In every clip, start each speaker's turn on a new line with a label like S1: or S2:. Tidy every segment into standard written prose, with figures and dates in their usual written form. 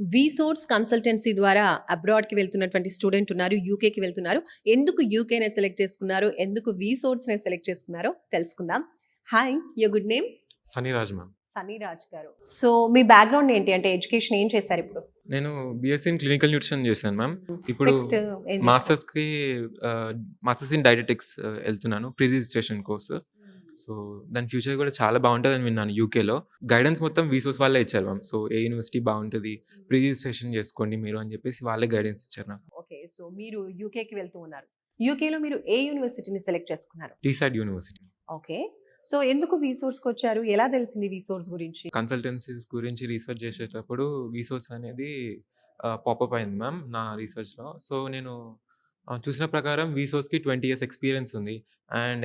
S1: వీసోర్స్ consultancy ద్వారా అబ్రాడ్‌కి వెళ్తున్నటువంటి student ఉన్నారు. యూకేకి వెళ్తున్నారు. ఎందుకు యూకేనే సెలెక్ట్ చేసుకున్నారు? ఎందుకు వీసోర్స్‌నే సెలెక్ట్ చేసుకున్నారో తెలుసుకుందాం. Hi! Your good name?
S2: Saniraj ma'am.
S1: Saniraj గారు. సో, మీ బ్యాక్‌గ్రౌండ్ ఏంటి? అంటే ఎడ్యుకేషన్ ఏం చేశారిప్పుడు?
S2: నేను బీఎస్సీ ఇన్ క్లినికల్ న్యూట్రిషన్ చేశాను మ్యామ్. ఇప్పుడు
S1: నెక్స్ట్ ఏం చేస్తారు?
S2: మాస్టర్స్‌కి మాస్టర్స్ ఇన్ డైటెటిక్స్ ఎళ్తున్నాను. Pre registration course. సో, దాని ఫ్యూచర్ కూడా చాలా బావుంటదని విన్నాను యూకేలో. గైడెన్స్ మొత్తం వీసోస్ వాళ్ళే ఇచ్చారు మ్యామ్. సో, ఏ యూనివర్సిటీ బావుంటది, ప్రీ రిజిస్ట్రేషన్ చేసుకోండి మీరు అని చెప్పేసి వాళ్ళే గైడెన్స్ ఇచ్చారు నాకు.
S1: ఓకే. సో, మీరు యూకేకి వెళ్తూ ఉన్నారు. యూకేలో మీరు ఏ యూనివర్సిటీని సెలెక్ట్ చేసుకున్నారు?
S2: టీసైడ్ యూనివర్సిటీ.
S1: ఓకే. సో, ఎందుకు వీసోర్స్‌కొచ్చారు? ఎలా తెలిసింది వీసోర్స్ గురించి?
S2: కన్సల్టెన్సీస్ గురించి రీసెర్చ్ చేసేటప్పుడు వీసోస్ అనేది పాపప్ అయింది మ్యామ్ నా రీసెర్చ్‌లో. సో, నేను చూసిన ప్రకారం వీసోస్‌కి 20 ఇయర్స్ ఎక్స్‌పీరియన్స్ ఉంది. అండ్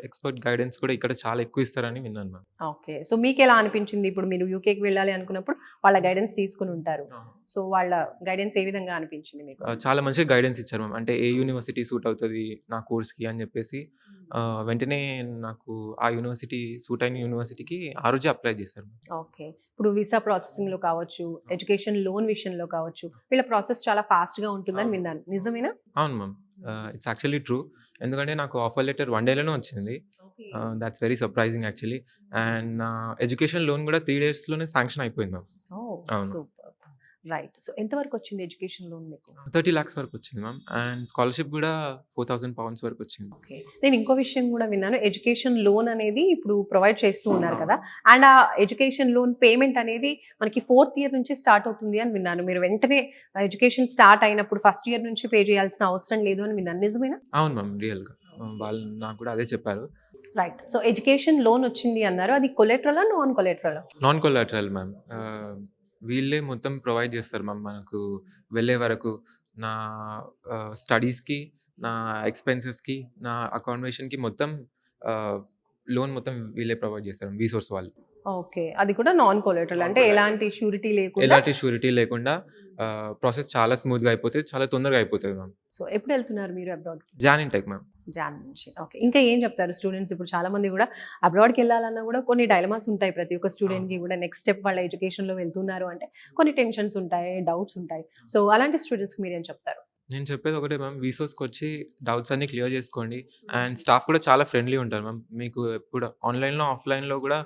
S2: ఎక్స్‌పర్ట్ గైడెన్స్ కూడా ఇక్కడ చాలా ఎక్కువ ఇస్తారని విన్నాను మ్యామ్.
S1: ఓకే. సో, మీకెలా అనిపించింది? ఇప్పుడు మీరు యూకేకి వెళ్ళాలి అనుకున్నప్పుడు వాళ్ళ గైడెన్స్ తీసుకొని ఉంటారు. సో, వాళ్ళ గైడెన్స్ ఏ విధంగా అనిపించింది మీకు?
S2: చాలా మంచిగా గైడెన్స్ ఇచ్చారు మ్యామ్. అంటే ఏ యూనివర్సిటీ సూట్ అవుతది నా కోర్స్‌కి అని చెప్పేసి వెంటనే నాకు ఆ యూనివర్సిటీ సూట్ అయిన యూనివర్సిటీకి ఆ రోజే అప్లై చేశారు.
S1: ఓకే. ఇప్పుడు వీసా ప్రాసెసింగ్‌లో కావచ్చు, ఎడ్యుకేషన్ లోన్ విషయంలో కావచ్చు, వీళ్ళ ప్రాసెస్ చాలా ఫాస్ట్‌గా ఉంటుందని విన్నాను. నిజమేనా?
S2: అవును మ్యామ్. It's actually true. ఎందుకంటే నాకు ఆఫర్ లెటర్ 1 డేలోనే వచ్చింది. Thoughts very surprising actually. And నా ఎడ్యుకేషన్ లోన్ కూడా 3 డేస్‌లోనే శాంక్షన్ అయిపోయింది మ్యామ్.
S1: ఓహ్!
S2: అవును.
S1: సూపర్. రైట్. సో, ఎంత వరకు వచ్చింది ఎడ్యుకేషన్ లోన్ మీకు?
S2: 30 లాక్స్ వరకు వచ్చింది మ్యామ్. అండ్ స్కాలర్‌షిప్ కూడా £4,000 వరకు వచ్చింది.
S1: ఓకే. నేను ఇంకో విషయం గూడా విన్నాను. ఎడ్యుకేషన్ లోన్ అనేది ఇప్పుడు ప్రొవైడ్ చేస్తూ ఉన్నారు కదా! అండ్ ఆ ఎడ్యుకేషన్ లోన్ పేమెంట్ అనేది మనకి ఫోర్త్ ఇయర్ నుంచి స్టార్ట్ అవుతుంది అని విన్నాను. మీరు వెంటనే ఎడ్యుకేషన్ స్టార్ట్ అయినప్పుడు ఫస్ట్ ఇయర్ నుంచి పే చేయాల్సిన అవసరం లేదు అని విన్నాను. నిజమేనా?
S2: అవును మ్యామ్. రియల్‌గా. వాళ్ళు నాకు కూడా అదే చెప్పారు.
S1: రైట్. సో, ఎడ్యుకేషన్ లోన్ వచ్చింది అన్నారు. అది కొలెటరలా? నాన్ కొలెటరలా?
S2: Non collateral ma'am. వీళ్ళే మొత్తం ప్రొవైడ్ చేస్తారు మ్యామ్ మనకు వెళ్ళే వరకు. నా స్టడీస్‌కి, నా ఎక్స్‌పెన్సెస్‌కి, నా అకామిడేషన్‌కి మొత్తం లోన్ మొత్తం వీళ్ళే ప్రొవైడ్ చేస్తారు వీసోర్స్ వాళ్ళు.
S1: ఓకే. అది కూడా నాన్ కొలెటరల్. అంటే ఎలాంటి ష్యూరిటీ లేకుండా.
S2: ఎలాంటి షూరిటీ లేకుండా ప్రాసెస్ చాలా స్మూత్‌గా అయిపోతది. చాలా తొందరగా అయిపోతది మ్యామ్.
S1: సో, ఎప్పుడెళ్తున్నారు మీరు అబ్రాడ్‌కి?
S2: Jan intake ma'am.
S1: జాన్ నుంచి. ఓకే. ఇంకా ఏం చెప్తారు స్టూడెంట్స్ ఇప్పుడు చాలామంది గూడా అబ్రాడ్‌కెళ్ళాలన్నా గూడా కొన్ని డైలమాస్ ఉంటాయి ప్రతి ఒక్క స్టూడెంట్‌కి గూడా. నెక్స్ట్ స్టెప్ వాళ్ళ ఎడ్యుకేషన్‌లో వెళ్తున్నారు అంటే కొన్ని టెన్షన్స్ ఉంటాయి, డౌట్స్ ఉంటాయి. సో, అలాంటి స్టూడెంట్స్‌కి మీరేం చెప్తారు?
S2: నేను చెప్పేది ఒకటే మ్యామ్. వీసోస్‌కొచ్చి డౌట్స్ అన్నీ క్లియర్ చేసుకోండి. అండ్ స్టాఫ్ కూడా చాలా ఫ్రెండ్లీ ఉంటారు మ్యామ్. మీకు ఎప్పుడు ఆన్‌లైన్‌లో, ఆఫ్‌లైన్‌లో కూడా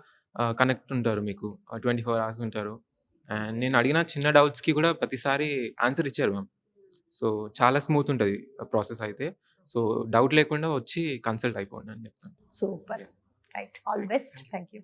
S2: కనెక్ట్ ఉంటారు మీకు. 24 అవర్స్ ఉంటారు. అండ్ నేను అడిగిన చిన్న డౌట్స్‌కి కూడా ప్రతిసారి ఆన్సర్ ఇచ్చారు మ్యామ్. సో, చాలా స్మూత్ ఉంటది ప్రాసెస్ అయితే. సో, డౌట్ లేకుండా వచ్చి కన్సల్ట్ అయిపోండి అని చెప్తాను.
S1: Super. Right. All the best. Thank you.